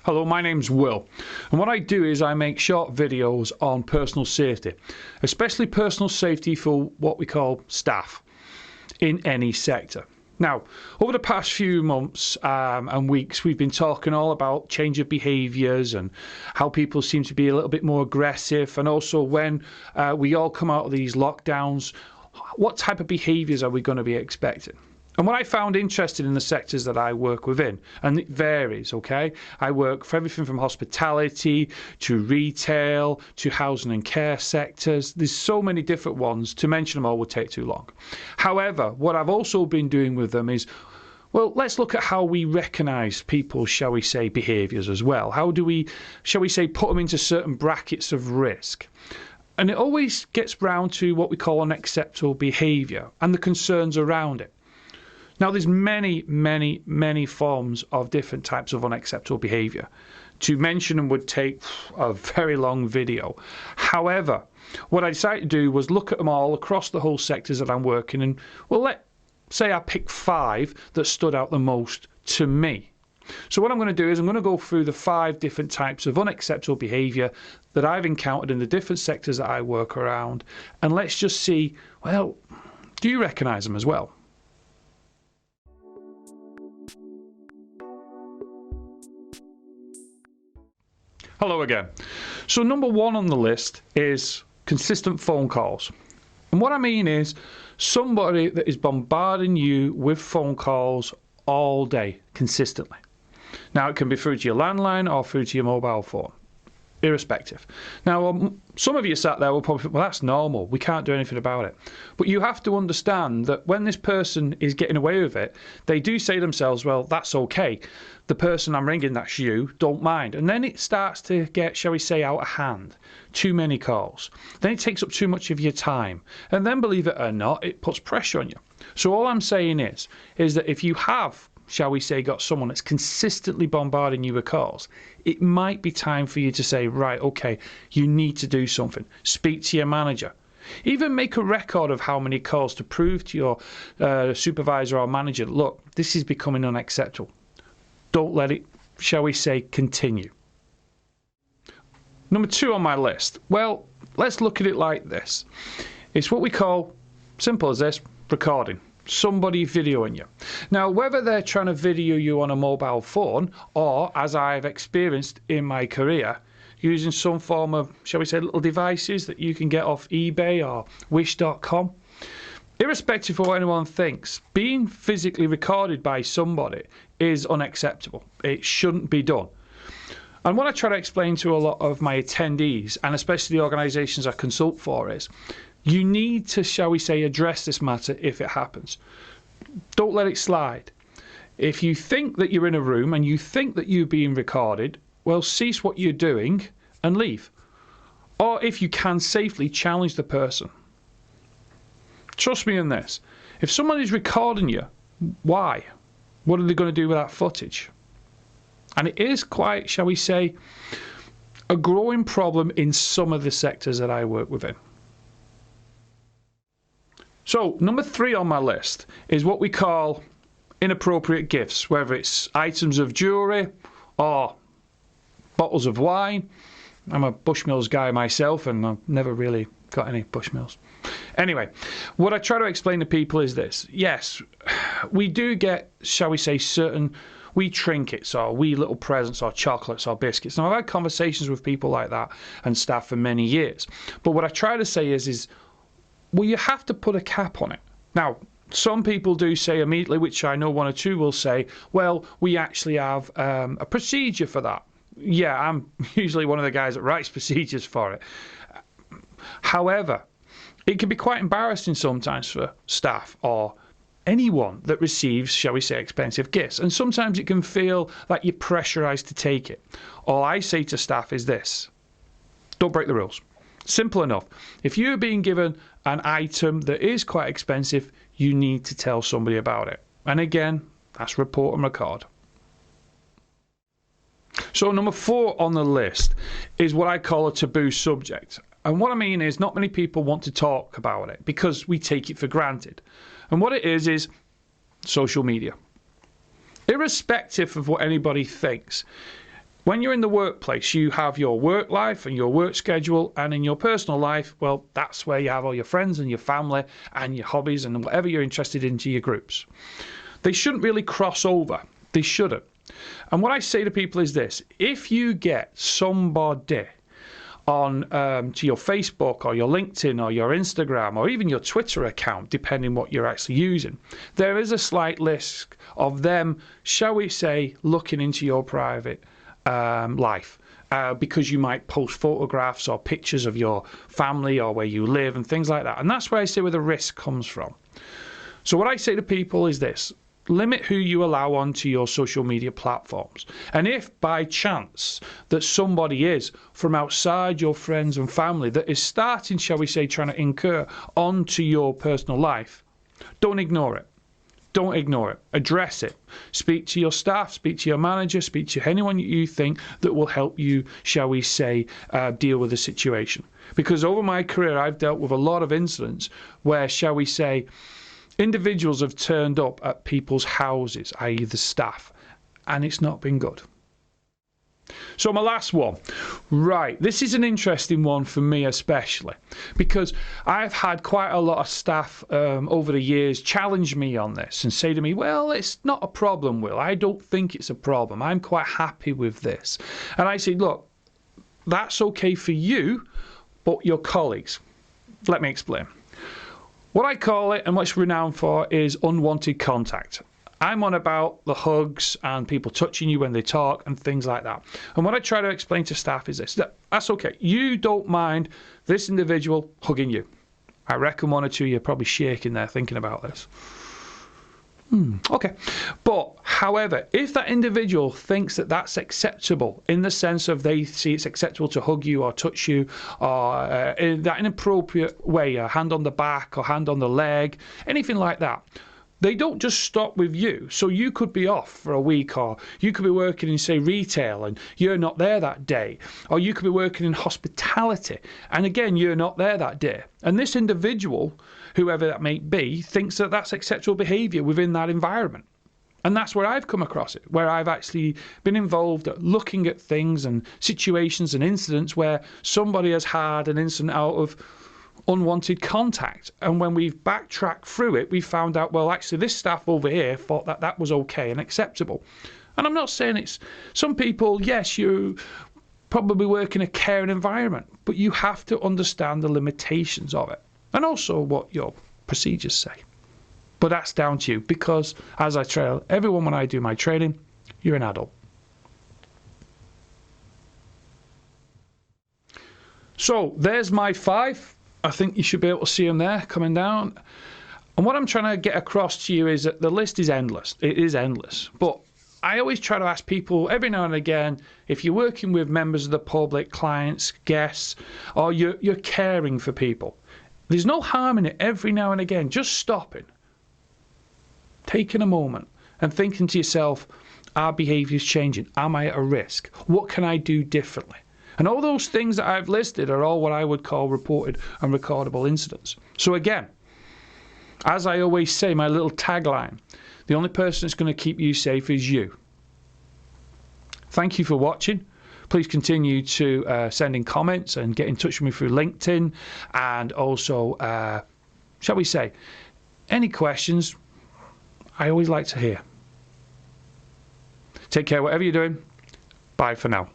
Hello, my name's Will, and what I do is I make short videos on personal safety, especially personal safety for what we call staff in any sector. Now, over the past few months and weeks, we've been talking all about change of behaviours and how people seem to be a little bit more aggressive, and also when we all come out of these lockdowns, what type of behaviours are we going to be expecting? And what I found interesting in the sectors that I work within, and it varies, okay? I work for everything from hospitality to retail to housing and care sectors. There's so many different ones. To mention them all would take too long. However, what I've also been doing with them is, well, let's look at how we recognise people's, shall we say, behaviours as well. How do we, shall we say, put them into certain brackets of risk? And it always gets round to what we call unacceptable behaviour and the concerns around it. Now, there's many forms of different types of unacceptable behaviour. To mention them would take a very long video. However, what I decided to do was look at them all across the whole sectors that I'm working in. Well, let's say I picked 5 that stood out the most to me. So what I'm going to do is I'm going to go through the 5 different types of unacceptable behaviour that I've encountered in the different sectors that I work around. And let's just see, well, do you recognise them as well? Hello again. So number 1 on the list is consistent phone calls. And what I mean is somebody that is bombarding you with phone calls all day consistently. Now, it can be through to your landline or through to your mobile phone, irrespective. Now, some of you sat there will probably think, well, that's normal. We can't do anything about it. But you have to understand that when this person is getting away with it, they do say to themselves, well, that's okay. The person I'm ringing, that's you, don't mind. And then it starts to get, shall we say, out of hand. Too many calls. Then it takes up too much of your time. And then, believe it or not, it puts pressure on you. So all I'm saying is that if you have, shall we say, got someone that's consistently bombarding you with calls, it might be time for you to say, right, okay, you need to do something. Speak to your manager. Even make a record of how many calls to prove to your supervisor or manager, look, this is becoming unacceptable. Don't let it, shall we say, continue. Number 2 on my list. Well, let's look at it like this. It's what we call, simple as this, recording. Somebody videoing you. Now, whether they're trying to video you on a mobile phone or, as I've experienced in my career, using some form of, shall we say, little devices that you can get off eBay or wish.com, irrespective of what anyone thinks, being physically recorded by somebody is unacceptable. It shouldn't be done. And what I try to explain to a lot of my attendees, and especially the organisations I consult for, is you need to, shall we say, address this matter if it happens. Don't let it slide. If you think that you're in a room and you think that you're being recorded, well, cease what you're doing and leave. Or if you can, safely challenge the person. Trust me in this. If someone is recording you, why? What are they going to do with that footage? And it is quite, shall we say, a growing problem in some of the sectors that I work within. So, number 3 on my list is what we call inappropriate gifts, whether it's items of jewellery or bottles of wine. I'm a Bushmills guy myself, and I've never really got any Bushmills. Anyway, what I try to explain to people is this. Yes, we do get, shall we say, certain wee trinkets or wee little presents or chocolates or biscuits. Now, I've had conversations with people like that and staff for many years. But what I try to say is well, you have to put a cap on it. Now, some people do say immediately, which I know 1 or 2 will say, well, we actually have a procedure for that. Yeah, I'm usually one of the guys that writes procedures for it. However, it can be quite embarrassing sometimes for staff or anyone that receives, shall we say, expensive gifts. And sometimes it can feel like you're pressurised to take it. All I say to staff is this: don't break the rules. Simple enough. If you're being given an item that is quite expensive, you need to tell somebody about it. And again, that's report and record. So number 4 on the list is what I call a taboo subject. And what I mean is not many people want to talk about it because we take it for granted. And what it is social media. Irrespective of what anybody thinks, When you're in the workplace, you have your work life and your work schedule, and in your personal life, well, that's where you have all your friends and your family and your hobbies and whatever you're interested in to your groups. They shouldn't really cross over. They shouldn't. And what I say to people is this: if you get somebody on to your Facebook or your LinkedIn or your Instagram or even your Twitter account, depending what you're actually using, there is a slight risk of them, shall we say, looking into your private life, because you might post photographs or pictures of your family or where you live and things like that. And that's where I say where the risk comes from. So what I say to people is this: limit who you allow onto your social media platforms. And if by chance that somebody is from outside your friends and family that is starting, shall we say, trying to incur onto your personal life, don't ignore it. Don't ignore it. Address it. Speak to your staff, speak to your manager, speak to anyone you think that will help you, shall we say, deal with the situation. Because over my career, I've dealt with a lot of incidents where, shall we say, individuals have turned up at people's houses, i.e. the staff, and it's not been good. So my last one. Right, this is an interesting one for me especially, because I've had quite a lot of staff over the years challenge me on this and say to me, well, it's not a problem, Will. I don't think it's a problem. I'm quite happy with this. And I say, look, that's okay for you, but your colleagues. Let me explain. What I call it, and what it's renowned for, is unwanted contact. I'm on about the hugs and people touching you when they talk and things like that. And what I try to explain to staff is this: that's okay. You don't mind this individual hugging you. I reckon one or two of you are probably shaking there thinking about this. Okay. But, however, if that individual thinks that that's acceptable, in the sense of they see it's acceptable to hug you or touch you, or in that inappropriate way, a hand on the back or hand on the leg, anything like that, they don't just stop with you. So you could be off for a week, or you could be working in, say, retail and you're not there that day, or you could be working in hospitality and again you're not there that day, and this individual, whoever that may be, thinks that that's acceptable behaviour within that environment. And that's where I've come across it, where I've actually been involved at looking at things and situations and incidents where somebody has had an incident out of unwanted contact, and when we've backtracked through it, we found out, well, actually this staff over here thought that that was okay and acceptable. And I'm not saying it's, some people, yes, you probably work in a caring environment, but you have to understand the limitations of it and also what your procedures say. But that's down to you, because as I tell everyone when I do my training, you're an adult. So there's my 5. I think you should be able to see them there coming down. And what I'm trying to get across to you is that the list is endless. It is endless. But I always try to ask people every now and again, if you're working with members of the public, clients, guests, or you're caring for people, there's no harm in it every now and again, just stopping, taking a moment and thinking to yourself, are behaviours changing? Am I at a risk? What can I do differently? And all those things that I've listed are all what I would call reported and recordable incidents. So again, as I always say, my little tagline, the only person that's going to keep you safe is you. Thank you for watching. Please continue to send in comments and get in touch with me through LinkedIn. And also, shall we say, any questions, I always like to hear. Take care, whatever you're doing. Bye for now.